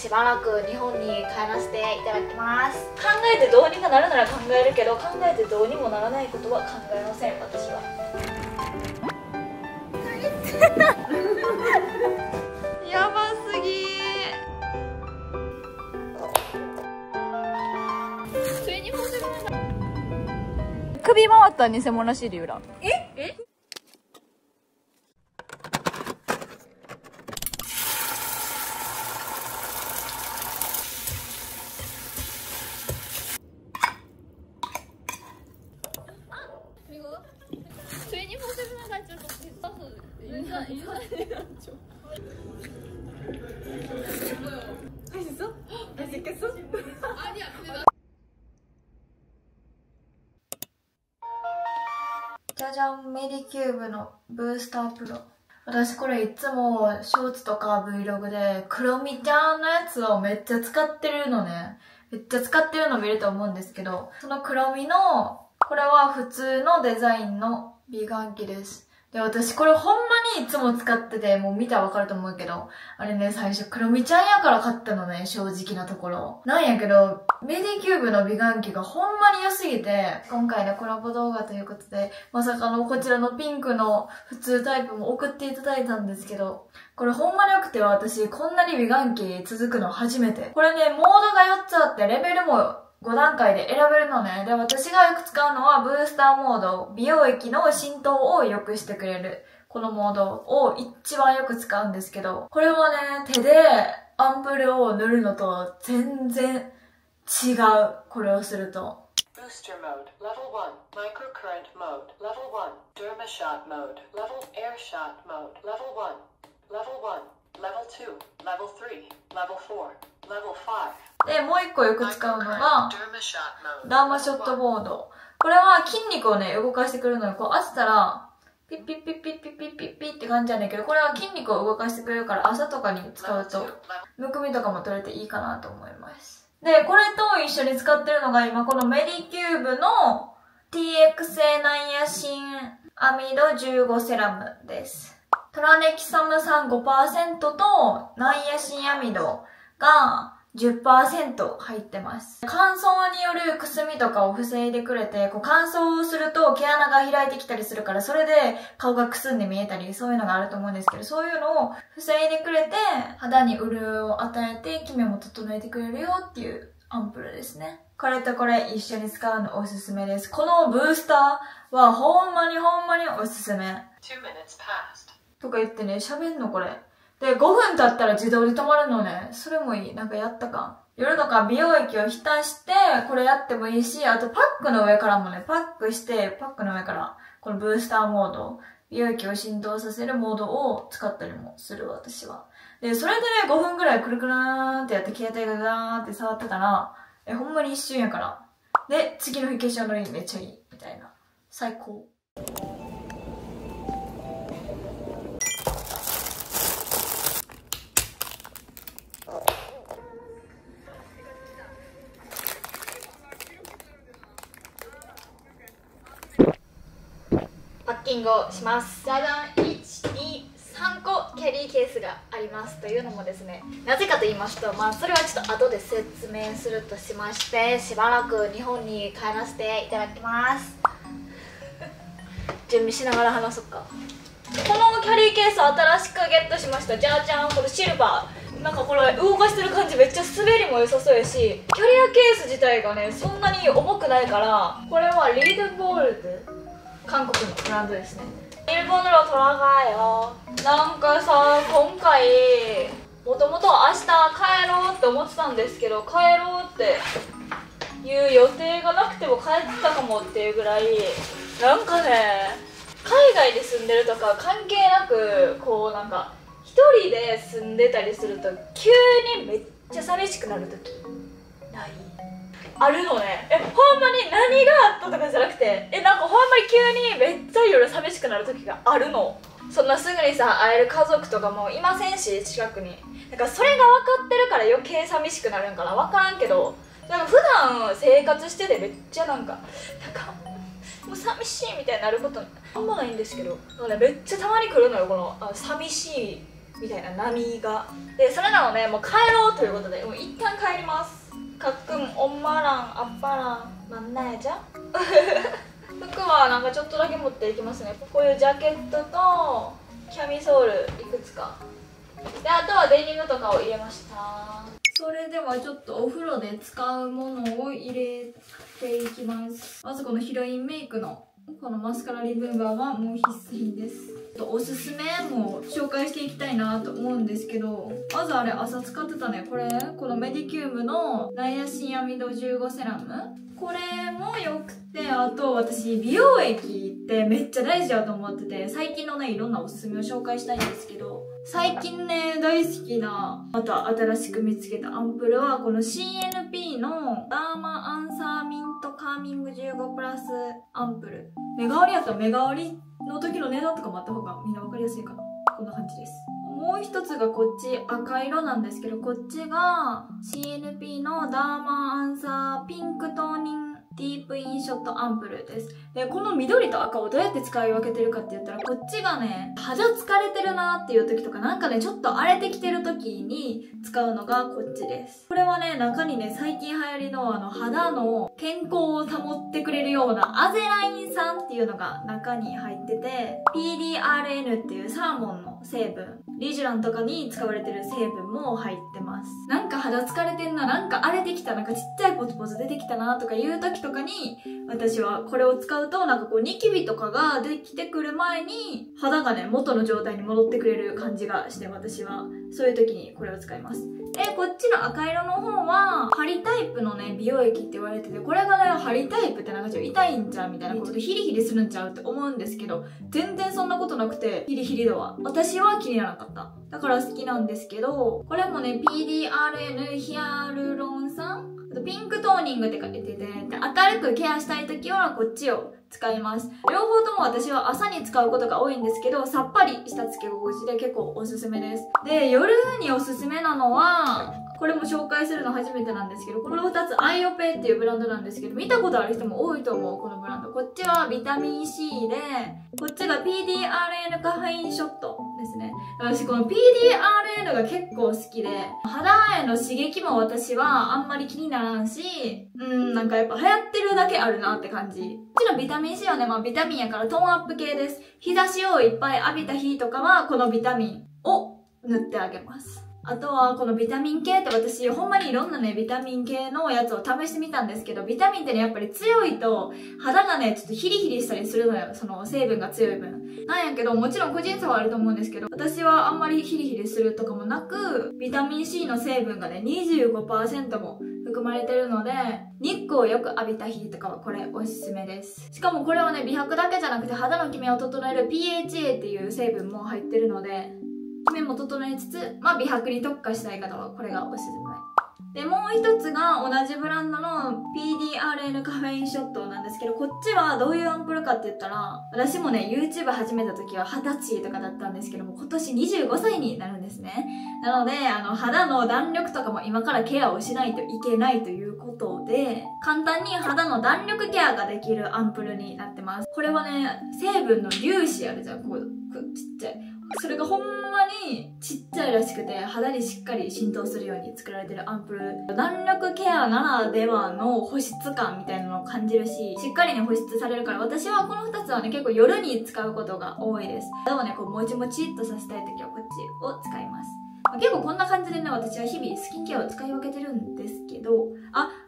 しばらく日本に帰らせていただきます。考えてどうにかなるなら考えるけど、考えてどうにもならないことは考えません、私は。やばすぎー。首回った偽物らしい理由だ。えじゃじゃん、メディキューブのブースタープロ。私これいつもショーツとか Vlog で黒みちゃんのやつをめっちゃ使ってるのね。めっちゃ使ってるの見ると思うんですけど、その黒みの、これは普通のデザインの美顔器です。で、私これほんまにいつも使ってて、もう見たらわかると思うけど、あれね、最初黒みちゃんやから買ったのね、正直なところ。なんやけど、メディキューブの美顔器がほんまに良すぎて、今回のコラボ動画ということで、まさかのこちらのピンクの普通タイプも送っていただいたんですけど、これほんまに良くて私、こんなに美顔器続くの初めて。これね、モードが4つあって、レベルも5段階で選べるのね。で、私がよく使うのはブースターモード。美容液の浸透を良くしてくれる。このモードを一番よく使うんですけど、これはね、手でアンプルを塗るのと全然違う。これをすると。Booster mode, level 1, microcurrent mode, level 1, derma shot mode, level air shot mode, level 1, level 1, level 2, level 3, level 4, level 5. で、もう一個よく使うのが、ダーマショットボード。これは筋肉をね、動かしてくれるので、こう当てたら、ピッピッピッピッピッピッピッピッって感じなんだけど、これは筋肉を動かしてくれるから朝とかに使うと、むくみとかも取れていいかなと思います。で、これと一緒に使ってるのが今このメディキューブの TX 性ナイアシンアミド15セラムです。トラネキサム酸 5% とナイアシンアミドが10% 入ってます。乾燥によるくすみとかを防いでくれて、こう乾燥すると毛穴が開いてきたりするから、それで顔がくすんで見えたり、そういうのがあると思うんですけど、そういうのを防いでくれて、肌に潤いを与えて、キメも整えてくれるよっていうアンプルですね。これとこれ一緒に使うのおすすめです。このブースターはほんまにおすすめ。とか言ってね、喋んのこれ。で、5分経ったら自動で止まるのね。それもいい。なんかやったか。夜とか美容液を浸して、これやってもいいし、あとパックの上からもね、パックして、パックの上から、このブースターモード、美容液を浸透させるモードを使ったりもする、私は。で、それでね、5分くらいくるくるーんってやって、携帯がガーンって触ってたら、ほんまに一瞬やから。で、次の日化粧のりめっちゃいい。みたいな。最高。パッキングをします。じゃじゃん、1、2、3個キャリーケースがあります。というのもですね、なぜかと言いますと、それはちょっと後で説明するとしまして、しばらく日本に帰らせていただきます。準備しながら話そっか。このキャリーケース新しくゲットしました。じゃじゃん、これシルバー。なんかこれ動かしてる感じめっちゃ滑りも良さそうやし、キャリアケース自体がね、そんなに重くないから、これはリードボールズ。韓国のブランドですね。일본으로 돌아가요。なんかさ、今回もともと明日帰ろうって思ってたんですけど、帰ろうっていう予定がなくても帰ってたかもっていうぐらい、なんかね、海外で住んでるとか関係なく、こうなんか一人で住んでたりすると急にめっちゃ寂しくなる時ない？あるのね。ほんまに何があったとかじゃなくて、なんかほんまに急にめっちゃ夜寂しくなる時があるの。そんなすぐにさ、会える家族とかもいませんし、近くに。だからそれが分かってるから余計寂しくなるんかな、分からんけど、なんか普段生活しててめっちゃなんかもう寂しいみたいになることあんまないんですけど、めっちゃたまに来るのよ、この寂しいみたいな波が。でそれなのでもう帰ろうということでもう一旦帰ります。かっくん엄마랑 아빠랑 만나야죠服はなんかちょっとだけ持っていきますね。こういうジャケットとキャミソールいくつかで、あとはデニムとかを入れました。それではちょっとお風呂で使うものを入れていきます。まずこのヒロインメイクのこのマスカラリムーバーはもう必須品です。おすすめも紹介していきたいなと思うんですけど、まずあれ朝使ってたね、このメディキュームのナイアシンアミド15セラム、これもよくて、あと私美容液ってめっちゃ大事だと思ってて、最近のねいろんなおすすめを紹介したいんですけど、最近ね大好きなまた新しく見つけたアンプルはこの CNP のダーマアンサーミントカーミング15プラスアンプル。目代わりやったら目代わりの時の値段とかもあった方がみんな分かりやすいかな。こんな感じです。もう一つがこっち赤色なんですけど、こっちが CNP のダーマアンサーピンクトーニングディープインショットアンプルです。で、この緑と赤をどうやって使い分けてるかって言ったら、こっちがね、肌疲れてるなっていう時とか、なんかね、ちょっと荒れてきてる時に使うのがこっちです。これはね、中にね、最近流行りの肌の健康を保ってくれるようなアゼライン酸っていうのが中に入ってて、PDRN っていうサーモンの成分、リジュランとかに使われてる成分も入ってます。なんか肌疲れてんな、なんか荒れてきた、なんかちっちゃいポツポツ出てきたなとかいう時とかに、私はこれを使うとなんかこうニキビとかができてくる前に肌がね元の状態に戻ってくれる感じがして、私はそういう時にこれを使います。で、こっちの赤色の方はハリタイプのね美容液って言われてて、これがねハリタイプってなんかちょっと痛いんちゃうみたいなことでヒリヒリするんちゃうって思うんですけど、全然そんなことなくて、ヒリヒリ度は私は気にならなかった。だから好きなんですけど、これもね PDRN ヒアルロン酸、ピンクトーニングって書いてて、明るくケアしたい時はこっちを使います。両方とも私は朝に使うことが多いんですけど、さっぱりしたつけ心地で結構おすすめです。で、夜におすすめなのは、これも紹介するの初めてなんですけど、この2つアイオペっていうブランドなんですけど、見たことある人も多いと思う、このブランド。こっちはビタミン C で、こっちが PDRN カフェインショットですね。私この PDRN が結構好きで、肌への刺激も私はあんまり気にならんし、なんかやっぱ流行ってるだけあるなって感じ。こっちのビタミン C はね、まあビタミンやからトーンアップ系です。日差しをいっぱい浴びた日とかは、このビタミンを塗ってあげます。あとはこのビタミン系って私ほんまにいろんなねビタミン系のやつを試してみたんですけど、ビタミンってねやっぱり強いと肌がねちょっとヒリヒリしたりするのよ、その成分が強い分なんやけど、もちろん個人差はあると思うんですけど、私はあんまりヒリヒリするとかもなく、ビタミン C の成分がね 25% も含まれてるので、日光をよく浴びた日とかはこれおすすめです。しかもこれはね美白だけじゃなくて肌のキメを整える PHA っていう成分も入ってるので、キメも整えつつ、まあ美白に特化したい方はこれがおすすめ。で、もう一つが同じブランドの PDRN カフェインショットなんですけど、こっちはどういうアンプルかって言ったら、私もね YouTube 始めた時は20歳とかだったんですけども、今年25歳になるんですね。なので肌の弾力とかも今からケアをしないといけないということで、簡単に肌の弾力ケアができるアンプルになってます。これはね成分の粒子あるじゃん、こうちっちゃい、それがほんまにちっちゃいらしくて、肌にしっかり浸透するように作られてるアンプル。弾力ケアならではの保湿感みたいなのを感じるし、しっかりね保湿されるから、私はこの2つはね結構夜に使うことが多いです。でもねこうもちもちっとさせたい時はこっちを使います。結構こんな感じでね私は日々スキンケアを使い分けてるんですけど、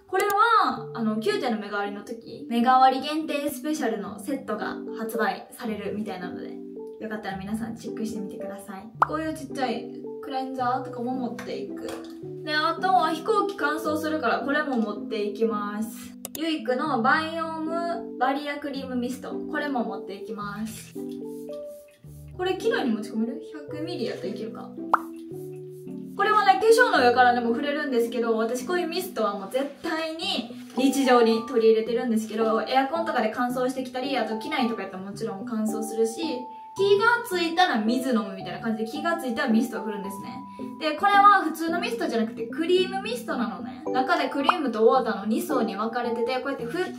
これはキューテの目代わりの時、目代わり限定スペシャルのセットが発売されるみたいなので、よかったら皆さんチェックしてみてください。こういうちっちゃいクレンザーとかも持っていく。で、あとは飛行機乾燥するからこれも持っていきます。ユイクのバイオームバリアクリームミスト。これも持っていきます。これ機内に持ち込める ?100ml やったらいけるか。これはね、化粧の上からでも触れるんですけど、私こういうミストはもう絶対に日常に取り入れてるんですけど、エアコンとかで乾燥してきたり、あと機内とかやったらもちろん乾燥するし、気がついたら水飲むみたいな感じで、気がついたらミストを振るんですね。で、これは普通のミストじゃなくてクリームミストなのね。中でクリームとウォーターの2層に分かれてて、こうやって振って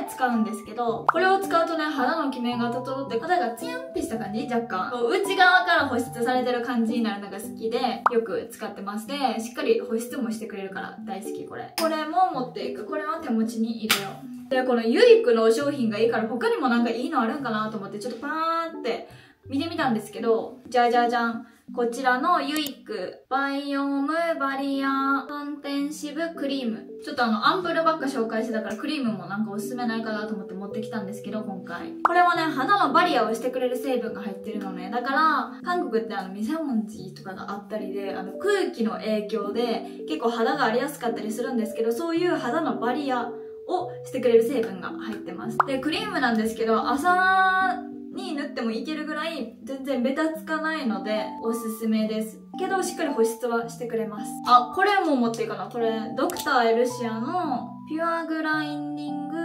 使うんですけど、これを使うとね、肌のキメが整って肌がツヤンってした感じ、若干。内側から保湿されてる感じになるのが好きで、よく使ってます。で、しっかり保湿もしてくれるから大好き、これ。これも持っていく。これは手持ちに入れよう。で、このユイクの商品がいいから他にもなんかいいのあるんかなと思ってちょっとパーって見てみたんですけど、じゃじゃじゃん。こちらのユイクバイオムバリアコンテンシブクリーム。ちょっとアンプルばっか紹介してたからクリームもなんかおすすめないかなと思って持ってきたんですけど、今回。これはね、肌のバリアをしてくれる成分が入ってるのね。だから、韓国ってミセモンジとかがあったりで、空気の影響で結構肌が荒れやすかったりするんですけど、そういう肌のバリアをしてくれる成分が入ってます。で、クリームなんですけど、朝に塗ってもいけるぐらい全然ベタつかないのでおすすめです。けど、しっかり保湿はしてくれます。あ、これも持っていいかな。これ、ドクターエルシアのピュアグラインディング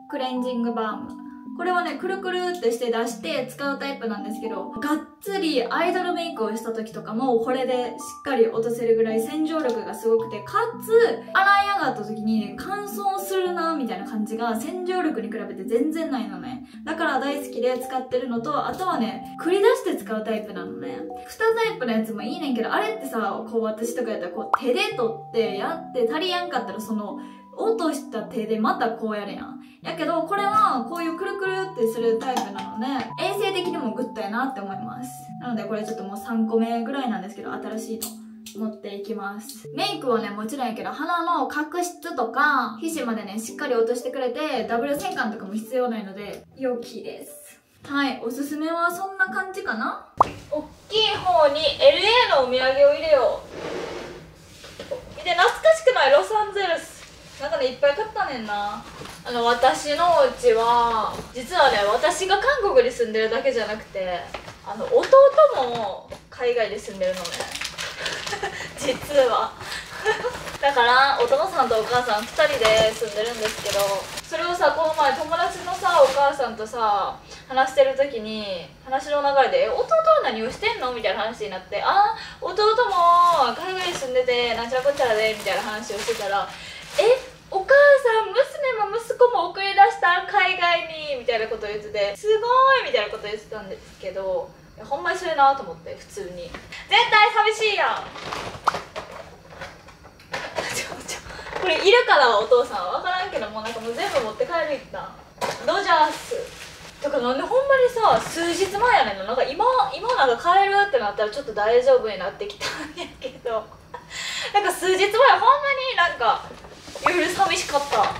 クレンジングバーム。これはね、くるくるってして出して使うタイプなんですけど、がっつりアイドルメイクをした時とかも、これでしっかり落とせるぐらい洗浄力がすごくて、かつ、洗い上がった時に乾燥するなみたいな感じが洗浄力に比べて全然ないのね。だから大好きで使ってるのと、あとはね、繰り出して使うタイプなのね。2タイプのやつもいいねんけど、あれってさ、こう私とかやったらこう手で取ってやって足りやんかったら落とした手でまたこうやるやん。やけど、これはこういうくるくるってするタイプなので、衛生的にもグッドやなって思います。なのでこれちょっともう3個目ぐらいなんですけど、新しいの持っていきます。メイクはね、もちろんやけど、鼻の角質とか、皮脂までね、しっかり落としてくれて、ダブル洗顔とかも必要ないので、良きです。はい、おすすめはそんな感じかな。おっきい方に LA のお土産を入れよう。見て、懐かしくない？ロサンゼルス。なんかね、いっぱい買ったねんな。私のうちは、実はね、私が韓国に住んでるだけじゃなくて、弟も海外で住んでるのね。実は。だから、お父さんとお母さん2人で住んでるんですけど、それをさ、この前友達のさ、お母さんとさ、話してる時に、話の流れで、弟は何をしてんのみたいな話になって、あ、弟も海外に住んでて、なんちゃらこっちゃらで、みたいな話をしてたら、お母さん、娘も息子も送り出した海外にみたいなことを言ってて、すごいみたいなことを言ってたんですけど、ほんまにそれなと思って、普通に絶対寂しいやん。これいるからお父さんは分からんけども、なんかもう全部持って帰るいったん。ドジャースとかなんでほんまにさ、数日前やねんの。なんか今なんか帰るってなったらちょっと大丈夫になってきたんやけどなんか数日前ほんまになんかいろいろ寂しかった。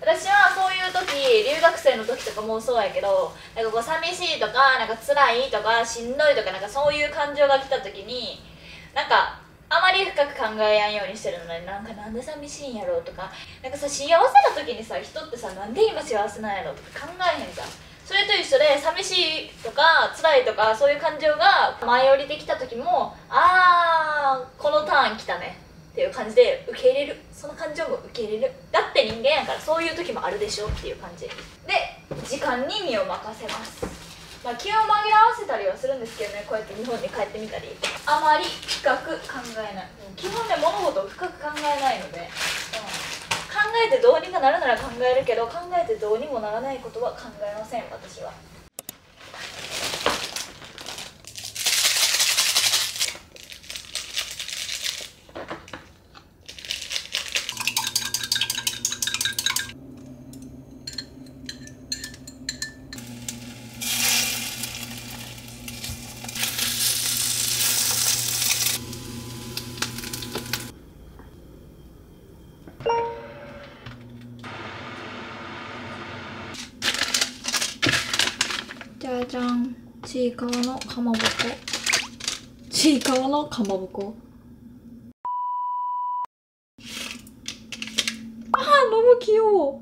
私はそういう時、留学生の時とかもそうやけど、なんかこう寂しいとか、なんか辛いとか、しんどいとか、なんかそういう感情が来た時に、なんかあまり深く考えやんようにしてるのに、なんかなんで寂しいんやろうとか、なんかさ、幸せな時にさ、人ってさ、なんで今幸せなんやろうとか考えへんじゃん。それと一緒で、寂しいとか辛いとかそういう感情が舞い降りてきた時も、このターン来たねっていう感じで受け入れる。その感情も受け入れる。だって人間やからそういう時もあるでしょっていう感じで、時間に身を任せます。まあ気を紛らわせたりはするんですけどね、こうやって日本に帰ってみたり、あまり深く考えない。基本ね、物事を深く考えないので、考えてどうにかなるなら考えるけど、考えてどうにもならないことは考えません、私は。じゃじゃん、ちいかわのかまぼこ。ちいかわのかまぼこ。飲む気よ。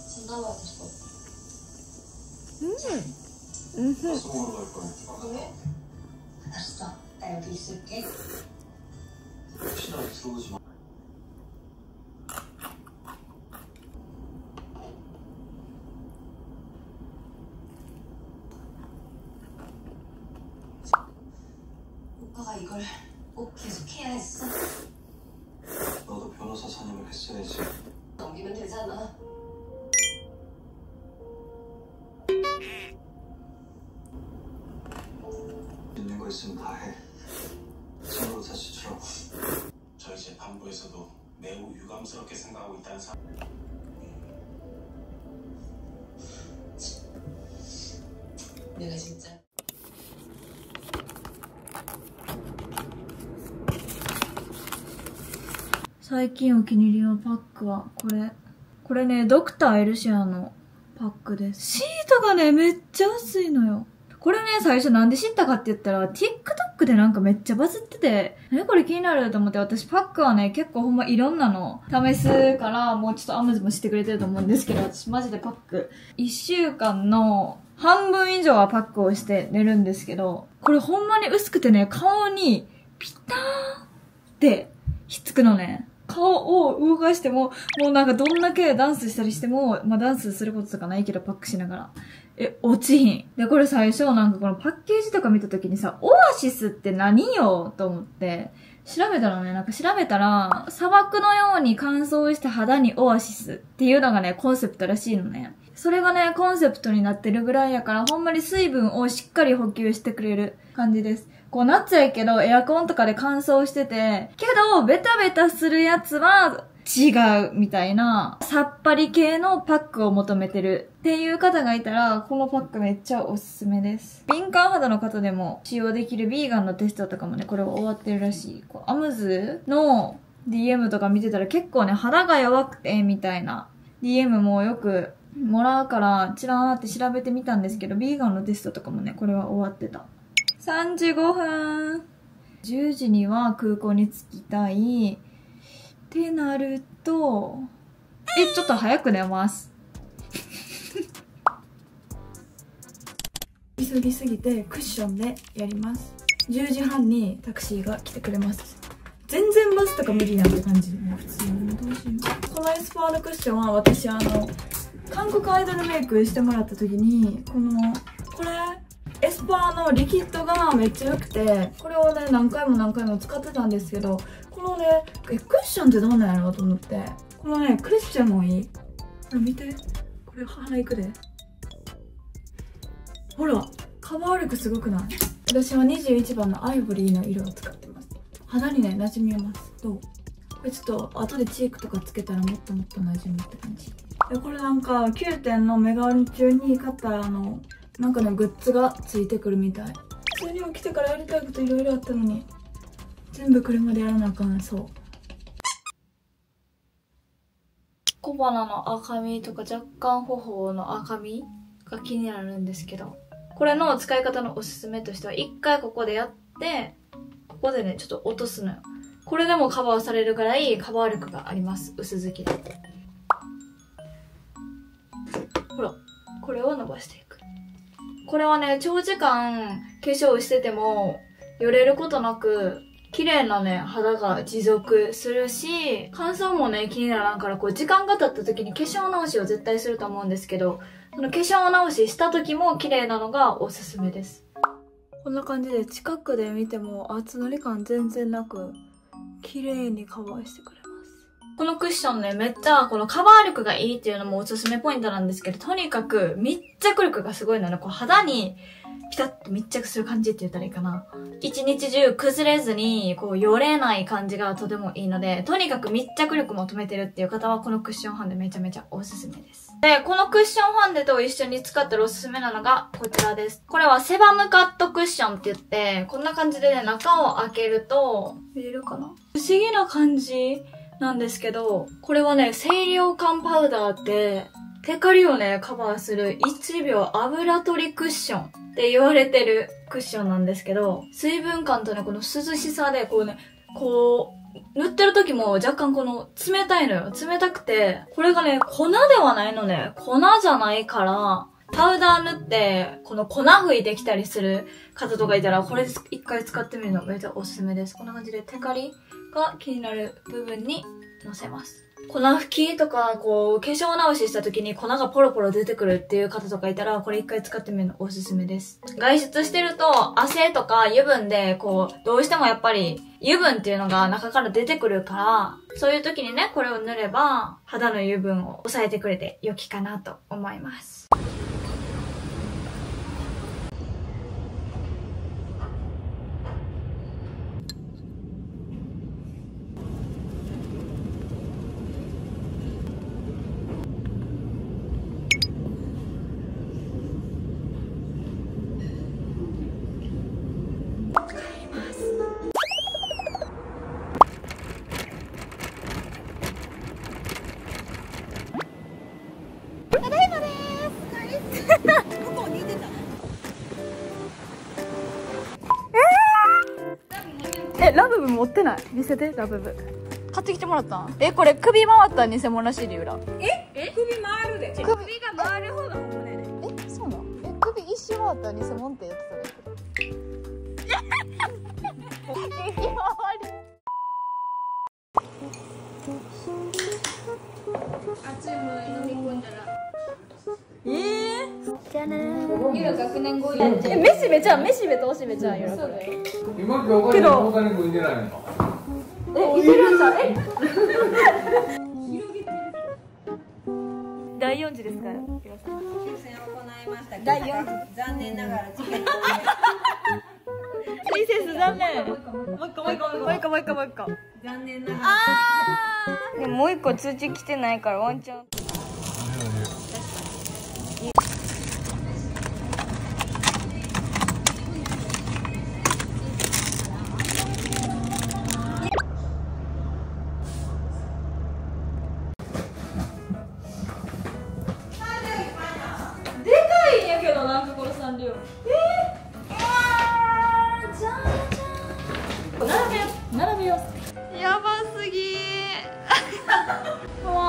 Sondało to. 알았어. 나 여기 있을게. 혹시나 들어오지 마. 오빠가 이걸 꼭 계속 해야 했어? 너도 변호사 선임을 했어야지. 넘기면 되잖아. 있는 거 있으면 다 해. 친구로 다시 주라고. 저희 재판부에서도 매우 유감스럽게 생각하고 있다는 사람. 내가 진짜. 最近お気に入りのパックはこれ。これね、ドクターエルシアのパックです。シートがね、めっちゃ薄いのよ。これね、最初なんで知ったかって言ったら、TikTok でなんかめっちゃバズってて、これ気になると思って、私パックはね、結構ほんまいろんなの試すから、もうちょっとアマゾンもしてくれてると思うんですけど、私マジでパック、1週間の半分以上はパックをして寝るんですけど、これほんまに薄くてね、顔にピターってひっつくのね。顔を動かしても、もうなんかどんだけダンスしたりしても、まあダンスすることとかないけどパックしながら。落ちひん。で、これ最初なんかこのパッケージとか見たときにさ、オアシスって何よと思って、調べたらね、砂漠のように乾燥した肌にオアシスっていうのがね、コンセプトらしいのね。それがね、コンセプトになってるぐらいやから、ほんまに水分をしっかり補給してくれる感じです。こう夏やけどエアコンとかで乾燥してて、けどベタベタするやつは違うみたいな、さっぱり系のパックを求めてるっていう方がいたら、このパックめっちゃおすすめです。敏感肌の方でも使用できるビーガンのテストとかもね、これは終わってるらしい。アムズの DM とか見てたら結構ね、肌が弱くてみたいな DM もよくもらうから、チラーって調べてみたんですけど、ビーガンのテストとかもね、これは終わってた。3時5分。10時には空港に着きたい。ってなると、ちょっと早く寝ます。急ぎすぎてクッションでやります。10時半にタクシーが来てくれます。全然バスとか無理なんて感じで、ね、普通にどうしよう。このエスパーのクッションは私韓国アイドルメイクしてもらった時に、これ、エスパーのリキッドがめっちゃ良くて、これをね、何回も使ってたんですけど、このね、クッションってどうなんやろうと思って、このね、クッションもいい。これ見て。これ鼻いくで。ほら、カバー力すごくない？私は21番のアイボリーの色を使ってます。肌にね、馴染みます。どう？これちょっと後でチークとかつけたらもっともっと馴染むって感じ。で、これなんか9点のメガ割り中に買ったらなんかね、グッズがついてくるみたい。普通に起きてからやりたいこといろいろあったのに、全部車でやらなあかん。そう。小鼻の赤みとか若干頬の赤みが気になるんですけど、これの使い方のおすすめとしては、一回ここでやって、ここでね、ちょっと落とすのよ。これでもカバーされるぐらいカバー力があります。薄付きで。ほら、これを伸ばしていく。これはね、長時間化粧してても、よれることなく、綺麗なね、肌が持続するし、乾燥もね、気にならんから、時間が経った時に化粧直しを絶対すると思うんですけど、その化粧直しした時も綺麗なのがおすすめです。こんな感じで近くで見ても厚塗り感全然なく、綺麗にカバーしてくれます。このクッションね、めっちゃこのカバー力がいいっていうのもおすすめポイントなんですけど、とにかく密着力がすごいので、肌にピタッと密着する感じって言ったらいいかな。一日中崩れずに、よれない感じがとてもいいので、とにかく密着力も止めてるっていう方は、このクッションファンデめちゃめちゃおすすめです。で、このクッションファンデと一緒に使ったらおすすめなのがこちらです。これはセバムカットクッションって言って、こんな感じでね、中を開けると、見えるかな？不思議な感じなんですけど、これはね、清涼感パウダーって、テカリをね、カバーする1秒油取りクッションって言われてるクッションなんですけど、水分感とね、この涼しさで塗ってる時も若干冷たいのよ。冷たくて、これがね、粉ではないのね。粉じゃないから、パウダー塗って、この粉吹いてきたりする方とかいたら、これ一回使ってみるのめっちゃおすすめです。こんな感じでテカリが気になる部分にのせます。粉吹きとか、こう、化粧直しした時に粉がポロポロ出てくるっていう方とかいたら、これ一回使ってみるのおすすめです。外出してると、汗とか油分で、こう、どうしてもやっぱり、油分っていうのが中から出てくるから、そういう時にね、これを塗れば、肌の油分を抑えてくれて良きかなと思います。ラブブ持ってない。見せて、ラブブ。買ってきてもらったん？これ首回った偽物らしいで、裏。首回るで。首が回る方が本物やで。そうなの？首一周回ったら偽物ってやってたら首回り。熱いものに飲み込んだら。じゃあねー。ゆら学年5位やって。めしべちゃん、めしべとおしべちゃんよ。そうだよ。今教科書大谷君いてないのか。いけるんじゃん。第4次ですか？抽選を行いましたけど。第4次。残念ながらチケット。プリンセス残念。もう一個。残念ながら。でももう一個通知来てないからワンチャン。並べよ。やばすぎー。も